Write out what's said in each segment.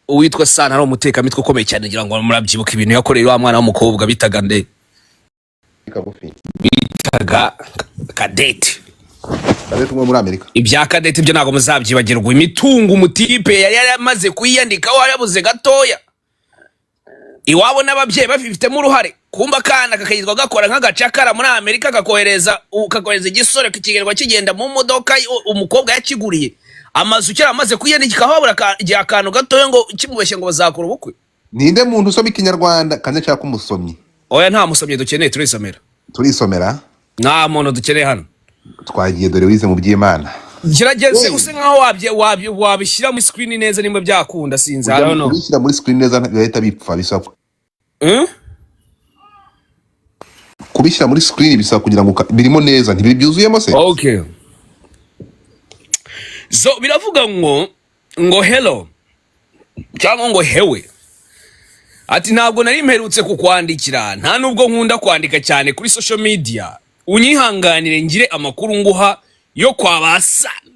uwitwa Sana ari umutekamitwe ukomeye cyane ngira ngo murabyibuka ibintu yakoreye wa mwana w'umukobwa bitaga nde bitaga Kadete umwe muri Amerika. Ibya Kadete byo ntago muzabyibagirwa. Imitungo umutipe yari yamaze kuyandikaho yabuze gatoya. Iwabo n'ababyeyi bafitemo uruhare. Kumba kana kakayizwa gakora nk'agacakara muri Amerika kakohereza igisore kikigerwa kigenda mu modoka umukobwa yakiguriye. Amazu cyara amaze kuyandikaho habura akantu gatoya ngo kimubeshye ngo bazakora ubukwe. Ninde muntu usoma ikinyarwanda kandi cyaka umusomyi? Oya nta musomyi dukeneye turisomera. Nta muntu dukeneye hano. Twagiye dore wize mu by'Imana. Gerageze use nkaho wabishyira muri screen neza nimba byakunda sinzi hano no. Bishyira muri screen neza bihita bipfa bisakwa. Kubishyira muri screen bisaba kugira ngo birimo neza ntibyuzuyemo se. Okay. So biravuga ngo hello cyangwa ngo hewe. Ati ntabwo nari mperutse kukwandikira nta nubwo nkunda kwandika cyane kuri social media. Unyihanganire ngire amakuru nguha yo kwa Basano.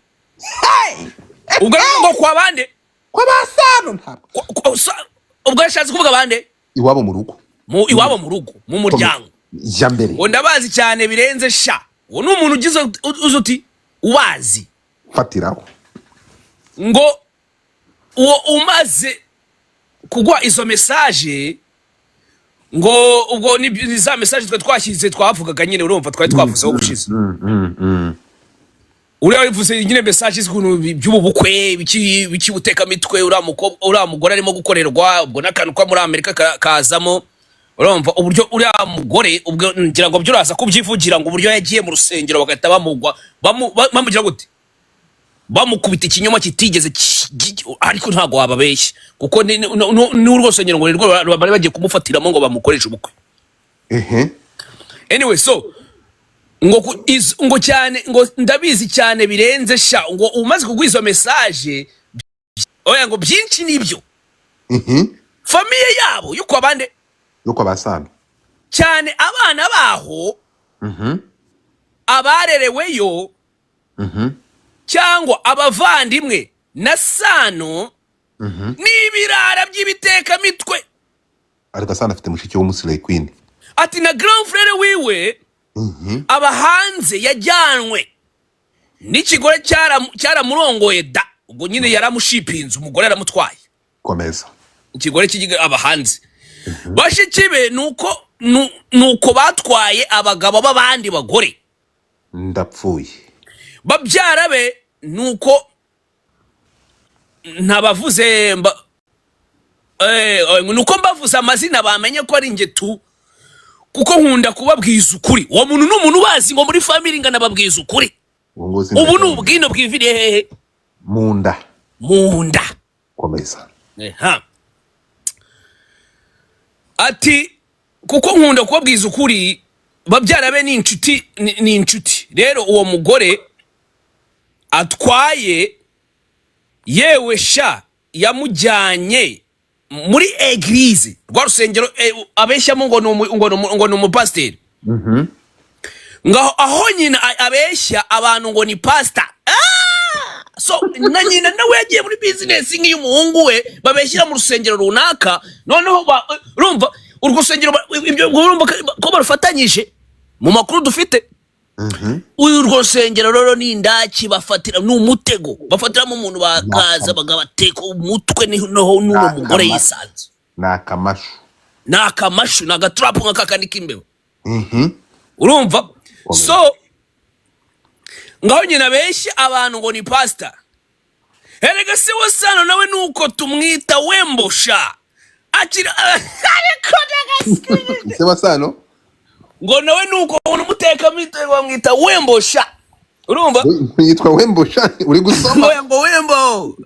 Ubwo ngo kwa bande? Kwa Basano ntabwo. Ubwo yashatse kuvuga bande? Iwabo mu rugo. Iwabo mu rugo, mu muryango. Jambere. Ngo ndabazi cyane birenze sha. Uwo n'umuntu ugize uzuti ubazi. Fatiraho. Ngo uwo umaze kugwa izo message ngo ubwo ni za message twashyize twavugaga nyine urumva twari twavuze ho gushize. Uri wavuze nyine message z'ukuntu by'ubukwe biki buteka mitwe uramugore arimo gukorerwa ubwo nakantu kwa muri Amerika kazamo urumva uburyo uri mugore ubwo ngira ngo byuraza kubyivugira ngo uburyo yagiye mu rusengero bagahita bamugwa bamugira gute bamukubita ikinyoma kitigeze ariko ntago wababeshye kuko ni urwosengero ngo rwo bari bagiye kumufatiramo ngo bamukoreshe ubukwe. Anyway so ngo cyane ngo ndabizi cyane birenze sha ngo umaze kugwiza message oya ngo byinshi nibyo. Familie yabo yuko abande yuko Basano cyane abana baho abarereweyo cyangwa abavandimwe na Sano n'ibirara by'ibiteka mitwe. Ariko Sano afite mushiki wo Musile Queen. Ati na grand frère wiwe abahanze yajyanwe n'ikigore cyaramurongoye da ubwo nyine yaramushipinze umugore aramutwaye. Komeza. Ikigore kigiga abahanze bashikibe nuko batwaye abagabo b'abandi bagore. Ndapfuye. Babyara be nuko ntabavuze nuko mbavuze amazina bamenye ko ari nge tu kuko nkunda kubabwiza ukuri. Uwo muntu n'umuntu bazi ngo muri family ngana babwiza ukuri. Ubu n'ubwino bwiviriye hehe? Munda. Komeza. Ati kuko nkunda kubabwiza ukuri babyara be ni inshuti. Rero uwo mugore atwaye yewe sha yamujyanye muri eglise rwa rusengero abeshyamo ngo ni umupasiteri. Ngaho aho nyina abeshya abantu ngo ni pastor. So na nyina nawe yagiye muri business nk'iy'umuhungu we babeshyira mu rusengero runaka noneho urumva urwo rusengero ibyo urumva ko barufatanyije mu makuru dufite. Uyu rusengero rero ni indaki bafatira n'umutego bafatiramo umuntu bakaza bagabateka umutwe n'uwo mugore yisanze. Nakamashu nagatrap nk'akakandi k'imbeho. Urumva so ngaho nyina beshya abantu ngo ni pastor. Erega se Wasano nawe nuko tumwita Wembosha akira ariko ndagasikiye se Wasano ngo nawe nuko umuteka mitwe bamwita Wembosha. Urumva yitwa Wembosha uri gusoma ngo Wembo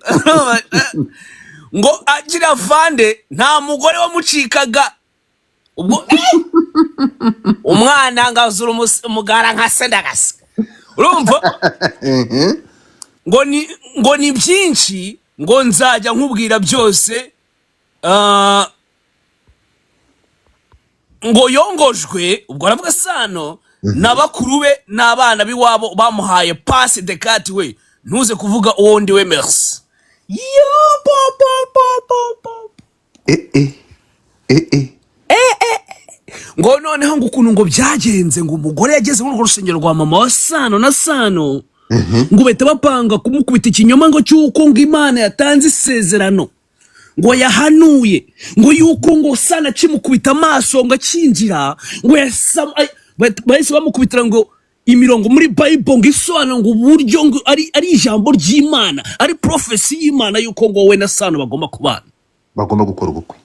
ngo akira vande nta mugore wamucikaga ubwo umwana ngazura umugara nka sendagasa. Urumva ngo ni byinshi ngo nzajya nkubwira byose ngo yongojwe ubwo aravuga Sano n'abakuru be n'abana biwabo bamuhaye passe de carte we ntuze kuvuga uwo ndi we merci. Yo eh eh ngo noneho ngo ukuntu ngo byagenze ngo umugore yageze muri urwo rusengero rwa mama wa Sano na Sano ngo bahita bapanga kumukubita ikinyoma ngo cy'uko ngo Imana yatanze isezerano ngo yahanuye ngo yuko ngo Sano akimukubita amaso ngo akinjira ngo bahise bamukubitira ngo imirongo muri Bible ngo isobanura ngo uburyo ngo ari ijambo ry'Imana, ari prophecy y'Imana yuko ngo we na Sano bagomba kubana, bagomba gukora ubukwe.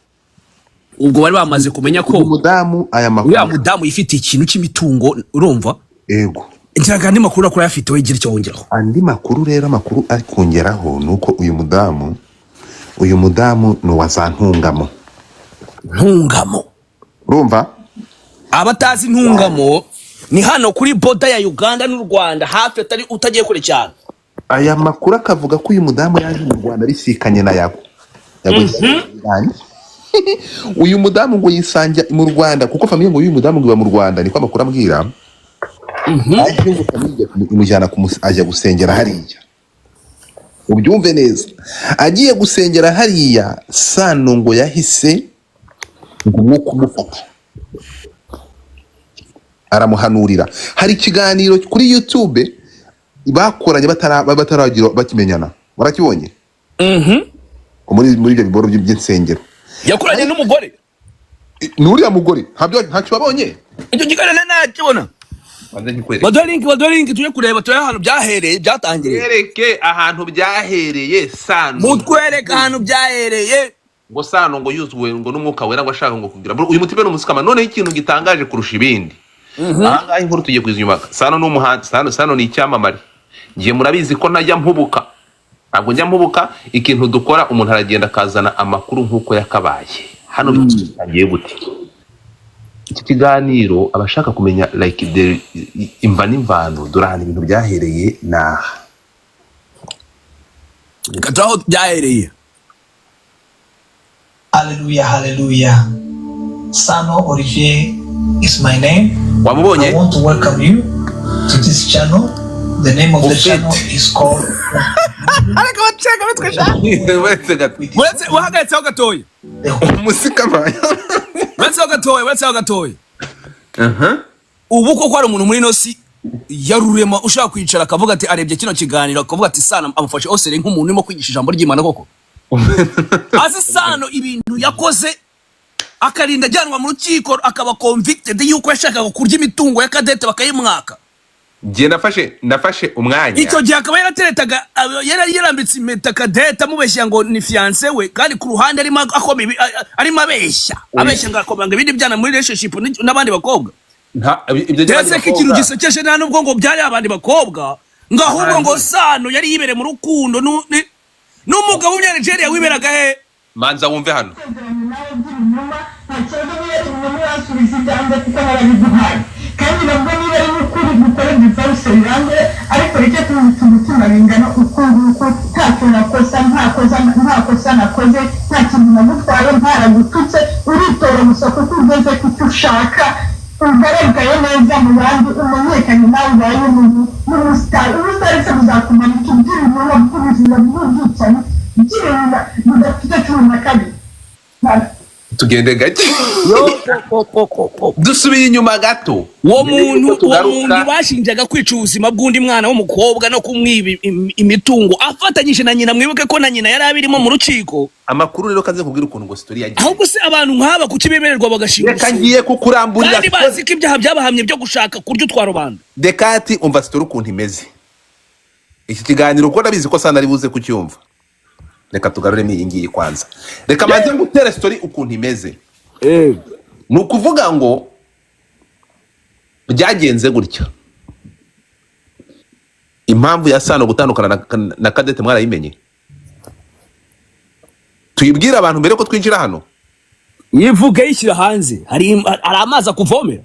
ubwo bari bamaze kumenya ko umudamu aya makuru ya mudamu yifite ikintu cy'imitungo, urumva? Yego. Ngira andi makuru akora yafite we gira icyo wongeraho. Andi makuru rero, amakuru ari kongeraho nuko uyu mudamu no wazantungamo. Ntungamo. Urumva? Abatazi ntungamo ni hano kuri border ya Uganda n'u Rwanda, hafi atari utagiye kure cyane. Aya makuru akavuga ko uyu mudamu yaje mu Rwanda risikanye na Yago. Uyu mudamu ngo yisanja mu Rwanda kuko famiye ngo uyu mudamu ngo iba mu Rwanda, niko amakuru ambwira. Aje ngo famiye imujyana ajya gusengera hariya. Ubyumve neza, agiye gusengera hariya, Sano ngo yahise ngo kumufata aramuhanurira. Hari ikiganiro kuri YouTube bakoranye bataragira bakimenyana, warakibonye? Muri ibyo biboro by'insengero yakoranye n'umugore, n'uriya mugore ntacyo babonye. icyo kiganiro nakibona. Badorinki tuje kureba tuje ahantu byahereye, byatangiriye. Yereke ahantu byahereye Sano. Mutwereka ahantu byahereye. Ngo Sano ngo yuzuwe ngo n'umwuka wera ngo ashaka ngo kugira. Uyu mutipe n'umusikama, none ikintu gitangaje kurusha ibindi. Aha inkuru tugiye kwizunyuma. Sano n'umuhanzi, Sano ni icyamamare. Ngiye murabizi ko najya mpubuka. Ntabwo njya mpubuka, ikintu dukora umuntu aragenda akazana amakuru nk'uko yakabaye. Hano bitangiye gute? Iki kiganiro abashaka kumenya like imva n'imvano, durahana ibintu byahereye naha. Gataho byahereye. Hallelujah, hallelujah. Sano Olivier is my name. Wamubonye? I want to welcome you to this channel. The name of the channel is called Ariko baceka bitwesha. Wetse wahagaitse gatoya. Umusikama. Wetse gatoya. Ubu ko kwari umuntu muri nosi yarurema ushaka kwicara akavuga ati arebye kino kiganiro akavuga ati Sano amufashe osere nk'umuntu urimo kwigisha ijambo ry'Imana koko. Azi Sano ibintu yakoze akarinda ajyanwa mu rukiko akaba convicted yuko yashakaga kurya imitungo ya Cadette bakayimwaka. Ngiye nafashe umwanya. Icyo gihe akaba yarateretaga yarambitse impeta Cadette amubeshya ngo ni fiancé we, kandi ku ruhande arimo abeshya ngo akomanga ibindi byana muri relationship n'abandi bakobwa. Ibyo ndetse ko ikintu gisekeje nta nubwo ngo byari abandi bakobwa, ngo ahubwo ngo Sano yari yibere mu rukundo n'umugabo w'Umunyanigeriya wiberaga he. Manza wumve hano. Kandi nabwo niba ari ukuri gukora divorce birange, ariko reke tumutima bingana uko ntacyo nakosa nakoze, nta kintu nagutwaye, ntaragututse, uritora gusa kuko ugeze ku cyo ushaka, ugaragaye neza mu bandi, umenyekanye nawe ubaye umusitari se muzakumara iby'ibintu by'ubuzima bw'ubwicanyi by'ibintu bidafite cumi na kabiri. Tugende gake. Dusubiye inyuma gato. Uwo muntu bashinjaga kwica ubuzima bw'undi mwana w'umukobwa no kumwiba imitungo afatanyije na nyina. Mwibuke ko na nyina yari abirimo mu rukiko. Amakuru rero kaze kubwira ukuntu ngo story yagiye. Ahubwo se abantu nk'aba kukibemererwa bagashinga. Reka ngiye kukuramburira. Kandi bazi ko ibyaha byabahamye byo gushaka kurya utwa rubanda. Dekati umva story ukuntu imeze. Iki kiganiro uko ndabizi ko Sano ari buze kucyumva. Reka tugarure ni ingiye kwanza. Reka maze ngutera story ukuntu imeze. Nukuvuga ngo byagenze gutya. Impamvu ya Sano gutandukana na Cadette mwarayimenye. Tuyibwira abantu mbere ko twinjira hano. Yivuga yishyira hanze. Hari amazi akuvomera.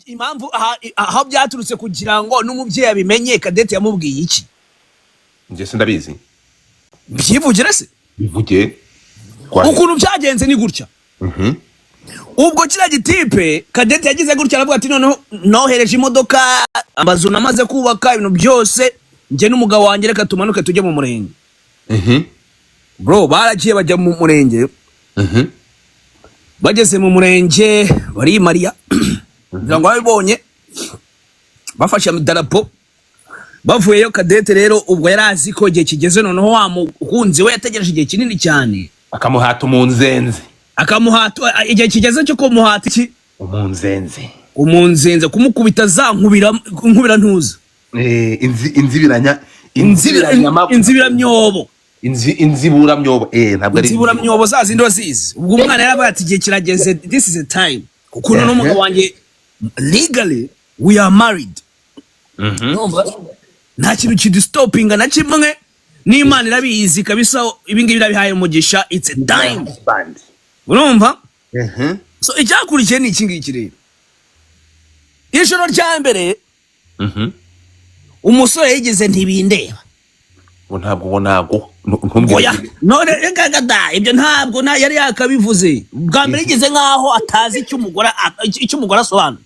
Impamvu aho byaturutse kugira ngo n'umubyeyi abimenye, Cadette yamubwiye iki? Nje sindabizi. Byivugire se? Bivuge. Ukuntu byagenze ni gutya. ubwo kiriya gitipe Cadette yagize gutya aravuga ati noneho nohereje imodoka amazu namaze kubaka ibintu byose njye n'umugabo wanjye reka tumanuke tujye mu murenge. Bro baragiye bajya mu murenge. Bageze mu murenge bari Maria ngira ngo babibonye bafashe idarapo bavuyeyo. Cadette rero ubwo yarazi ko igihe kigeze noneho wa mukunzi we yategereje igihe kinini cyane akamuhata umunzenze igihe kigeze cyo kumuhata iki umunzenze kumukubita za nkubira ntuza inzibiramyobo ntabwo ari inziburamyobo za zindi wazizi. Ubwo umwana yarabaye ati igihe kirageze, this is the time kuko n'umugabo wanjye legally we are married. Nta kintu kidistopinga na kimwe n'Imana irabizi kabisa ibingibi birabihaye umugisha. It's a time urumva. So icyakurikiye ni iki ngiki rero. Ijoro rya mbere umusore yigeze ntibindeba ntabwo none engagada ibyo ntabwo yari yakabivuze bwa mbere yigeze nkaho atazi icyo umugore asobanuye.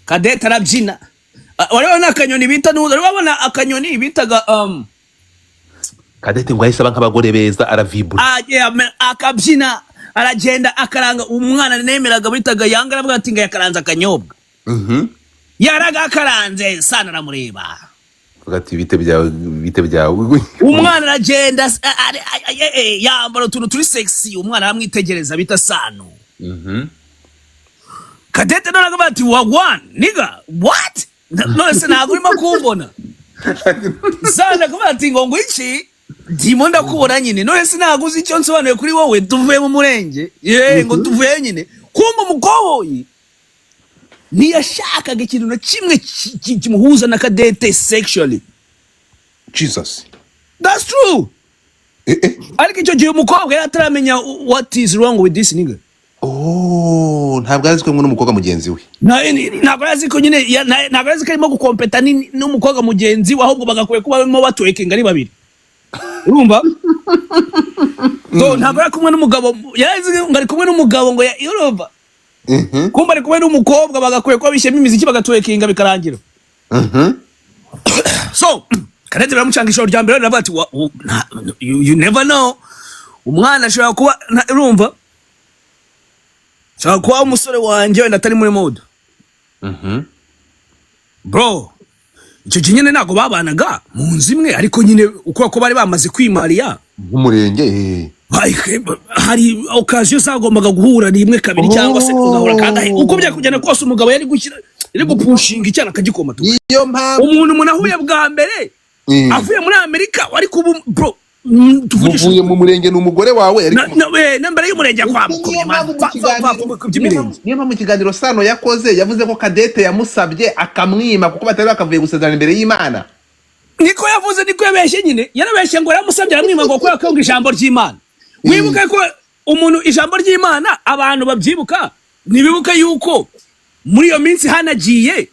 Cadette arabyina warabona akanyoni bita urabona akanyoni bitaga Cadette ngo ahise aba nk'abagore beza aravibura akabyina aragenda akaranga umwana nemeraga bitaga Yanga aravuga ati ngo yakaranze akanyobwa. Yaragakaranze sana aramureba ati bite byawe umwana aragenda yambara utuntu turi sexy umwana aramwitegereza bita Sano. Cadette none aravuga ati wagwan nigga what none se ntabwo urimo kumbona. Sana aravuga ati ngo iki ndimo ndakubona nyine none se ntabwo uzi icyo nsobanuye kuri wowe tuvuye mu murenge ngo tuvuye nyine kumva umukoboyi ntiyashakaga ikintu na kimwe kimuhuza na Cadette sexually. Jesus, that's true. Ariko icyo gihe umukobwa yataramenya what is wrong with this nigga. Ntabwo azi ko n'umukobwa mugenzi we ntabwo azi ko nyine ntabwo azi ko arimo gukompeta n'umukobwa mugenzi we ahubwo bagakwiye kuba barimo batwekinga ari babiri urumva. Ntabwo ari kumwe n'umugabo yarazi ngo ari kumwe n'umugabo ngo urumva kumba ari kumwe n'umukobwa bagakwiye kuba bishyemo imiziki bagatwekinga bikarangira. So Cadette baramucanga ijoro rya mbere aravuga ati you never know umwana ashobora kuba urumva ashobora kuba umusore wanjye wenda atari muri mode. Bro icyo gihe nyine ntabwo babanaga mu nzu imwe ariko nyine uko bari bamaze kwimariya nk'umurenge hari occasion zagombaga guhura rimwe kabiri cyangwa se kugahura kandi uko byakugenda kose umugabo yari gupushinga icyana akagikoma tu. Umuntu ahuye bwa mbere avuye muri Amerika wari kuba bro tuvuye mu murenge n'umugore wawe nambere y'umurenge kwamukomye niyo mpamvu ikiganiro Sano yakoze yavuze ko Cadette yamusabye akamwima kuko batari bakavuye gusezerana imbere y'Imana. Niko yavuze niko yabeshye nyine yarabeshye ngo yamusabye aramwima ngo kubera ko ijambo ry'Imana. Wibuka ko umuntu ijambo ry'Imana abantu babyibuka nibibuka yuko muri iyo minsi hanagiye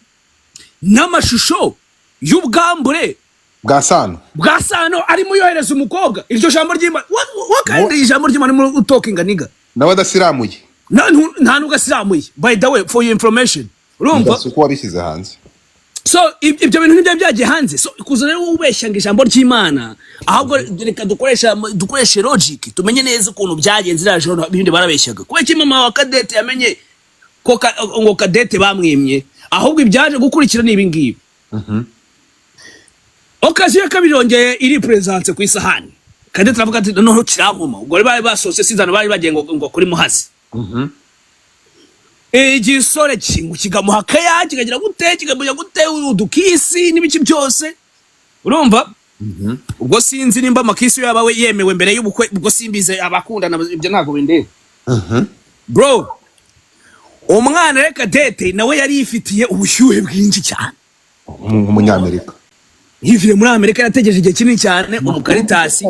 n'amashusho y'ubwambure bwa Sano arimo yohereza umukobwa iryo jambo ry'Imana wakandi ijambo ry'Imana mu talking niga nawe adasiramuye nta nugasiramuye by the way for your information urumva uko wabishyize hanze. So ibyo bintu nibyo byagiye hanze. So kuzana rero ubeshya ngo ijambo ry'Imana ahubwo reka dukoreshe logic tumenye neza ukuntu byagenze iraje ibindi barabeshyaga kuba kimama wa Cadette yamenye ko ngo Cadette bamwimye ahubwo ibyaje gukurikira ni ibingibi. Okaziyo ya kabiri yongeye iri presence ku isahani. Cadette aravuga ati noneho kirankoma ubwo bari basose sizana bari bagiye ngo kuri Muhazi. Igisore kigamuha kaya kikagira gute kigamuya gute udukisi n'ibiki byose urumva. Ubwo sinzi nimba amakisi yabawe yemewe mbere y'ubukwe ubwo simbize abakundana ibyo ntago bindeba. Bro umwana reka Cadette nawe yari yifitiye ubushyuhe bwinshi cyane umunyamerika yivuye muri Amerika yategereje igihe kinini cyane umukaritasi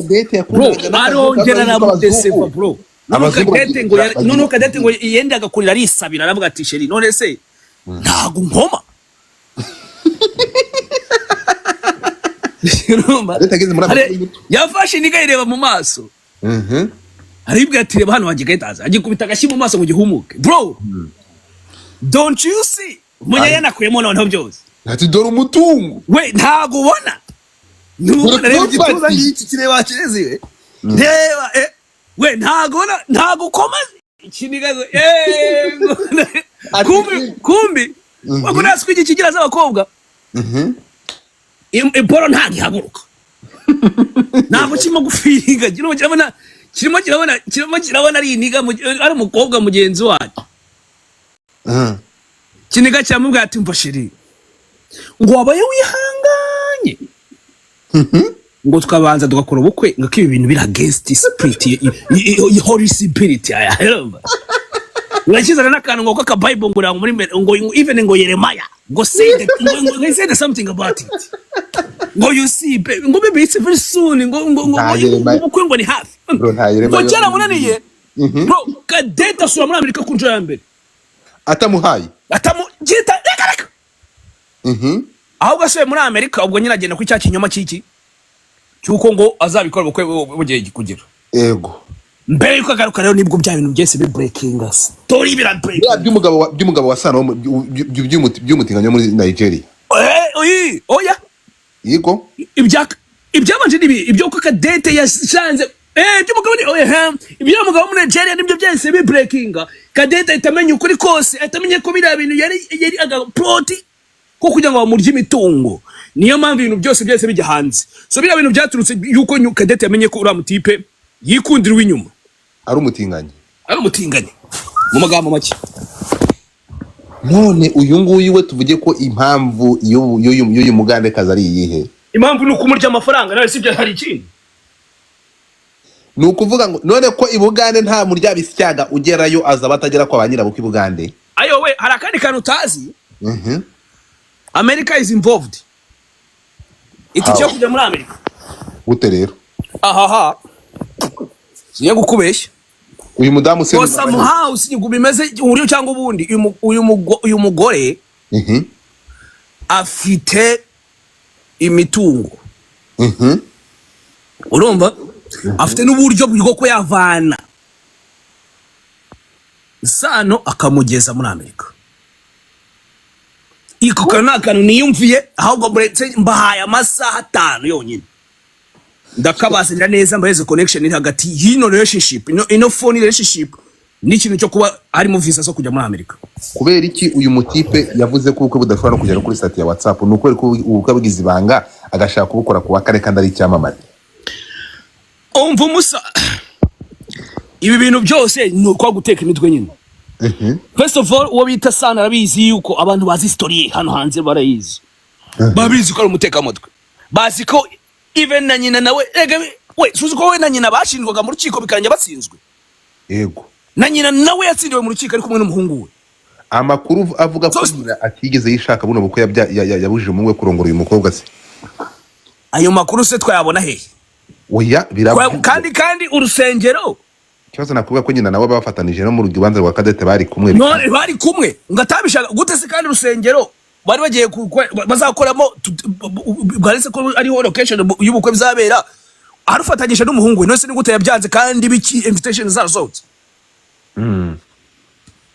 bro arongera aramudeseva bro. Noneho Cadette ngo yendaga kurira arisabira aravuga ati sheri none se ntago nkoma yafashe niga ireba mu maso aribwa ati reba hano hagigahitaza agikubita agashyi mu maso mu gihumuke bro. Don't you see munya yanakuyemo noneho byose ati dore umutungo we ntago ubona nubona reba igituza ngiki kireba kireziwe reba we ntago ubona ntago ukomaze ikinigazo kumbi wako nasiko iki kigira z'abakobwa imporo ntago ihaguruka ntago kirimo gufiringa kirimo kirabona ari iniga ari umukobwa mugenzi wacu kiniga cyamubwira ati mva sheri ngo wabaye wihanganye ngo tukabanza tugakora ubukwe ngo ibi bintu biri against spirit holy spirit ayahera urashizana n'akantu ngo ka Bible ngo even ngo Yeremiah ngo say something about it ngo you see ngo baby it's very soon ngo ubukwe ngo ni hafi ngo cyara munaniye bro Kadete sura muri Amerika kunjo ya mbere atamuhaye atamugita reka aho gasuye muri Amerika ubwo nyine agenda kuri cya kinyoma cyiki cyuko ngo azabikora ubukwe bugiye kugira ego mbere yuko agaruka rero nibwo bya bintu byese bi breaking us story bira break by'umugabo wasana by'umutinganya muri Nigeria oya yego ibyabanje nibi ibyo ko Kadete yashanze by'umugabo ni ibyo umugabo muri Nigeria nibyo byese bi breaking Kadete itamenya ukuri kose atamenye ko bira bintu yari agaploti ko kugira ngo bamurye imitungo niyo mpamvu ibintu byose bijya hanze so bira bintu byaturutse yuko Kadete yamenye ko uramutipe yikundira w'inyuma ari umutinganye mu magambo make. None uyu nguyu we tuvuge ko impamvu y'uyu mugande kaza ari iyihe? Impamvu ni ukumurya amafaranga nawe sibyo hari ikindi. Ni ukuvuga ngo none ko ibugande nta murya bisyaga ugerayo aza batagera kwa banyira buko ibugande. Ayo we hari akandi kantu utazi. America is involved. Iki cyo kujya muri America. Gute rero? Ahaha. Siye gukubeshya. Uyu mudamu se ko somehow singu bimeze uriyo cyangwa ubundi uyu mugore afite imitungo. Urumva? Afite n'uburyo bwo ko yavana Sano akamugeza muri Amerika. Iko kana kanu niyumviye ahubwo buretse mbahaye amasaha 5 yonyine. Ndakabazira neza mbaheze connection iri hagati y'ino relationship ino phone relationship n'ikintu cyo kuba ari mu visa zo kujya muri Amerika. Kubera iki uyu mutipe yavuze ko ubukwe budashobora no kugera kuri site ya WhatsApp nuko ubukwe bwize ibanga agashaka kubukora ku wakare kandi ari icyamamare. Umva umusa ibi bintu byose ni uko guteka imitwe nyine. First of all uwo bita Sana arabizi yuko abantu bazi story hano hanze barayizi. Babizi ko ari umutekamutwe. Bazi ko even na nyina nawe we suzi ko we na nyina bashindwaga mu rukiko bikanya batsinzwe. Yego. Na nyina nawe yatsindiwe mu rukiko ari kumwe n'umuhungu we. Amakuru avuga ko atigeze yishaka buno bukwe yabujije mu we kurongora uyu mukobwa se. Ayo makuru se twayabona hehe? Oya kandi urusengero. Kibazo nakuvuga ko nyina nawe bafatanije no mu rugibanza rwa Kadete bari kumwe. No bari kumwe ngatabishaka gute se kandi urusengero bari bagiye bazakoramo bwarese ko ari location y'ubukwe bizabera arufatanyije n'umuhungu we nose nigute yabyanze kandi biki invitation zarasohotse.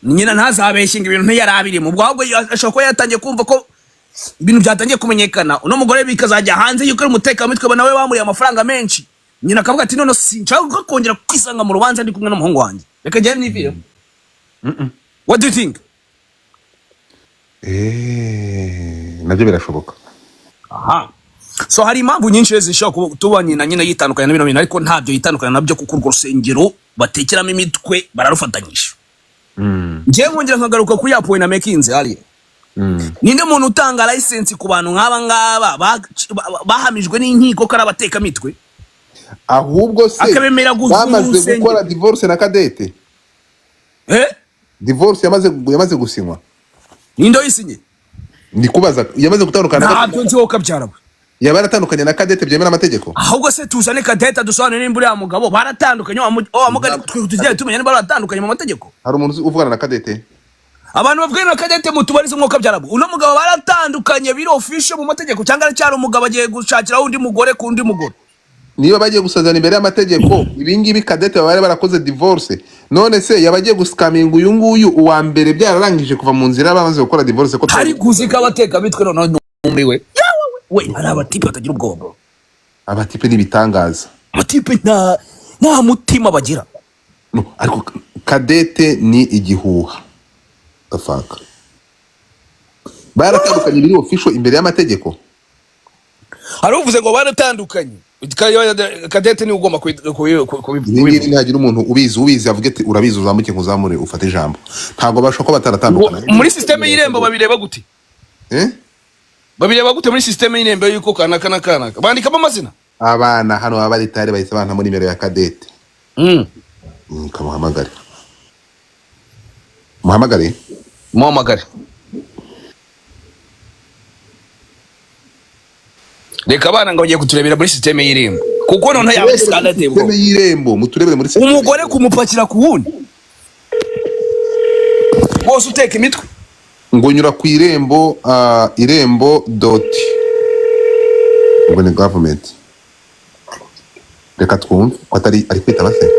Nyina ntazabeshinga ibintu ntiyarabiri mu bwahubwo ashaka ko yatangiye kumva ko ibintu byatangiye kumenyekana uno mugore bikazajya hanze yuko ari umuteka mitwe nawe bamuriye amafaranga menshi. Nyina akavuga ati none sinshaka kongera kwisanga mu rubanza ndi kumwe n'umuhungu wanjye reka njye nivire. What do you think? Nabyo birashoboka. Aha. So hari impamvu nyinshi zishobora kuba nyina yitandukanye na bino bintu ariko ntabyo yitandukanye nabyo kuko urwo rusengero batekeramo imitwe bararufatanyije. Ngiye nkongera nkagaruka kuri ya point na makinze hali. Ninde muntu utanga license ku bantu nk'aba ngaba bahamijwe n'inkiko ko arabateka mitwe? Ahubwo se bamaze gukora divorce na Kadete. Divorce yamaze gusinywa. Nindo yisinye? Ndikubaza yamaze gutandukana na Kadete. Ntabwo kabyaraba. Yabaratandukanye na Kadete byemera amategeko. Ahubwo se tuzane Kadete dusobanure nimba uriya mugabo baratandukanye wamugari tugiye tumenya niba baratandukanye mu mategeko. Hari umuntu uvugana na Kadete? Abantu bavugana na Kadete mutubarize umwuka byarabo. Uno mugabo baratandukanye biri official mu mategeko cyangwa cyari umugabo agiye gushakira undi mugore ku undi mugore. niba bagiye gusazana imbere y'amategeko ibingibi Cadette bari barakoze divorce, none se yabagiye guskaminga uyu nguyu uwa mbere byararangije kuva mu nzira bamaze gukora divorce ko hari kuzika abateka bitwe none numbiwe we ari abatipe batagira ubwoba, abatipe n'ibitangaza, abatipe nta mutima bagira. no, ariko Cadette ni igihuha afaka baratandukanye biri official imbere y'amategeko. Hari uvuze ngo baratandukanye, Cadette ni ugomba kubivuga. Ntihagira umuntu ubizi avuge ati urabizi uzamuke nkuzamure ufate ijambo, ntabwo bashaka ko bataratandukana. Muri systeme y'irembo babireba gute? Babireba gute muri systeme y'irembo yuko kana bandikamo amazina abana hano baba bari tare bahise banta muri nimero ya Cadette. Kamuhamagare muhamagare reka abana ngo bagiye kuturebera muri systeme y'irembo kuko none yawe Cadette bwo systeme y'irembo muturebere muri systeme umugore kumupakira ku wundi bose uteka imitwe ngo nyura ku irembo irembo dot ngo ni government. Reka twumve ko atari ari kwitaba se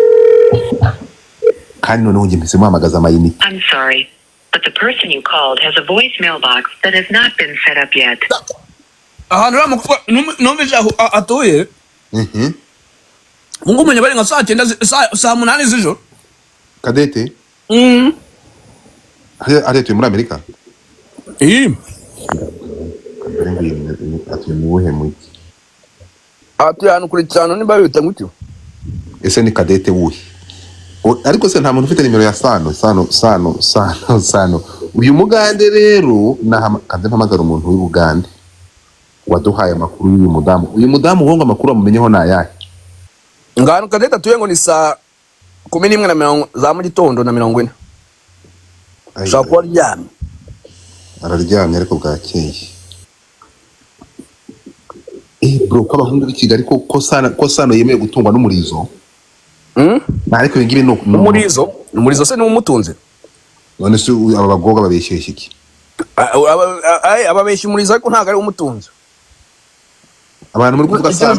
kandi noneho ngiye muhamagaza amayinite. I'm sorry, but the person you called has a voicemail box that has not been set up yet. Ahantu ramukuva numvise atoye mungu mwenye bari nka saa 8 z'ijoro Cadette ari muri Amerika atuye mu buhe mujyi ati hano kuri cyane nimba bita ngutyo ese ni Cadette wuhe ariko se nta muntu ufite nimero ya Sano uyu mugande rero kandi mpamagara umuntu w'Ubugande waduhaye amakuru y'uyu mudamu uwo ngo amakuru amumenyeho nayahe ngano Cadette atuye ngo ni saa 11 za mu gitondo na 40 shakwa ryamye araryamye ariko bwakeye bro ko abahungu b'i Kigali ko Sano yemeye gutungwa n'umurizo ariko ibingibi no umurizo se ni umutunze none se aba bagoga babeshyeshye iki ababeshya umurizo ariko ntago ari umutunze abantu muri kuvuga Sano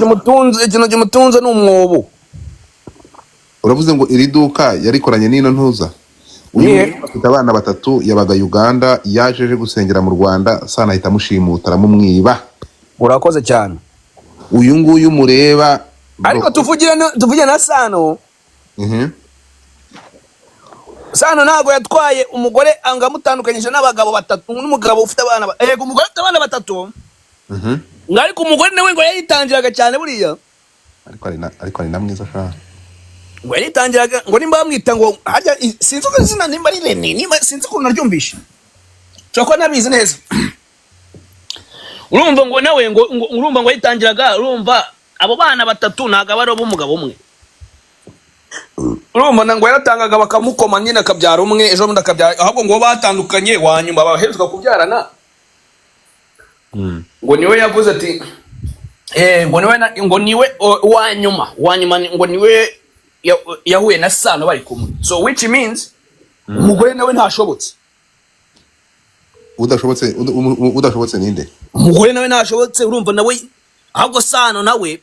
ikintu gimutunze ni umwobo. Uravuze ngo iri duka yarikoranye n'ino ntuza uyu afite abana 3 yabaga Uganda yajeje gusengera mu Rwanda Sano ahita mushimuta aramumwiba. Urakoze cyane uyu nguyu mureba ariko tuvugira na Sano. Sano ntago yatwaye umugore angamutandukanyije n'abagabo 3 n'umugabo ufite abana yego umugore ufite abana 3 ngari ku mugore nawe ngo yayitangiraga cyane buriya ariko ari namwiza sha ngo yayitangiraga ngo nimba bamwita ngo harya sinzi ko izina nimba ari Rene nimba sinzi ko naryumvisha cyoko nabizi neza urumva ngo nawe ngo urumva ngo yayitangiraga urumva abo bana 3 ntago bari umugabo umwe urumva ngo yaratangaga bakamukoma nyine akabyara umwe ejo bundi akabyara ahubwo ngo batandukanye wanyuma baheruka kubyarana ngo niwe yavuze ati ngo niwe wanyuma ngo niwe yahuye na Sano bari kumwe, so which means umugore nawe ntashobotse udashobotse ninde umugore nawe ntashobotse urumva nawe ahubwo Sano nawe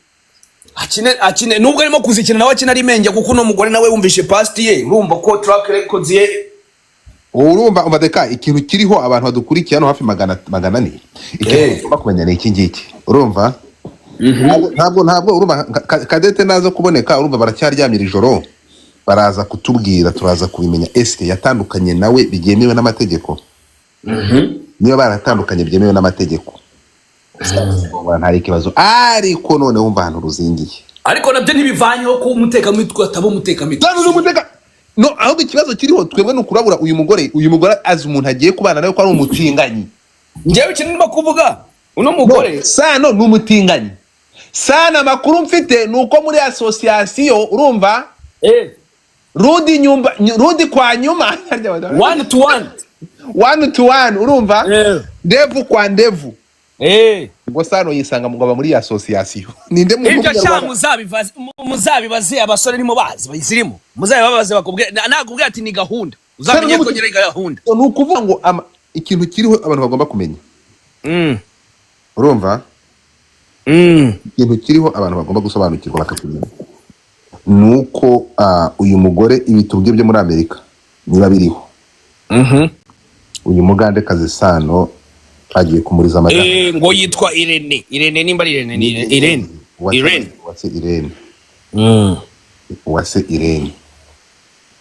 akine nubwo arimo kuzikina nawe akina ari menge kuko no mugore nawe wumvishe past ye urumva ko track records ye urumva ubadeka ikintu kiriho abantu badukurikiye hano hafi 400 ikintu bakumenya ni iki ngiki urumva ntabwo urumva Cadette nazo kuboneka urumva baracyaryamira ijoro baraza kutubwira turaza kubimenya ese yatandukanye nawe bigemewe n'amategeko niba baratandukanye byemewe n'amategeko ntari ikibazo ariko none wumva ahantu ruzingiye ariko nabyo ntibivanyeho ko umuteka mitwe ataba umuteka mitwe no ahubwo ikibazo kiriho twebwe no kurabura uyu mugore azi umuntu agiye kubana nawe ko ari umutinganyi ngewe ikintu ndimo kuvuga uno mugore Sano ni umutinganyi Sano amakuru mfite nuko muri association urumva Rudi kwa nyuma 1 to 1 urumva ndevu kwa ndevu ngo Sano yisanga mugaba muri association ninde mu ibyo cya muzabibaze abasore nimo bazi bayizirimo muzabibabaze bakubwira nakubwira ati ni gahunda uzamenye ko nyere gahunda ni ukuvuga ngo ikintu kiriho abantu bagomba kumenya urumva ikintu kiriho abantu bagomba gusobanukirwa bakakimenya nuko uyu mugore ibitubwe byo muri Amerika niba biriho uyu mugande kazi Sano agiye kumuriza amajyana ngo yitwa Irene nimba ari Irene Uwase Irene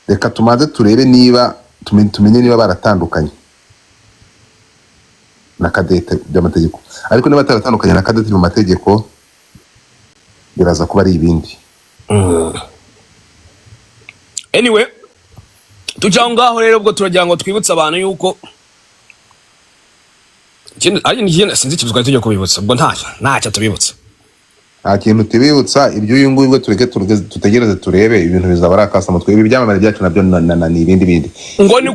reka tumaze turebe niba tumenye niba baratandukanye na Cadette by'amategeko, ariko niba taratandukanye na Cadette mu mategeko biraza kuba ari ibindi. Anyway, tujya ngaho rero ubwo turagira ngo twibutse abantu yuko sinzi ikibuzwa tujya kubibutsa ubwo ntacyo tubibutsa. Nta kintu tubibutsa, ibyo uyu nguyu ubwo tutegereze turebe ibintu bizaba ari akasa mutwe, ibi byamamare byacu nabyo ni ibindi. Ngo ni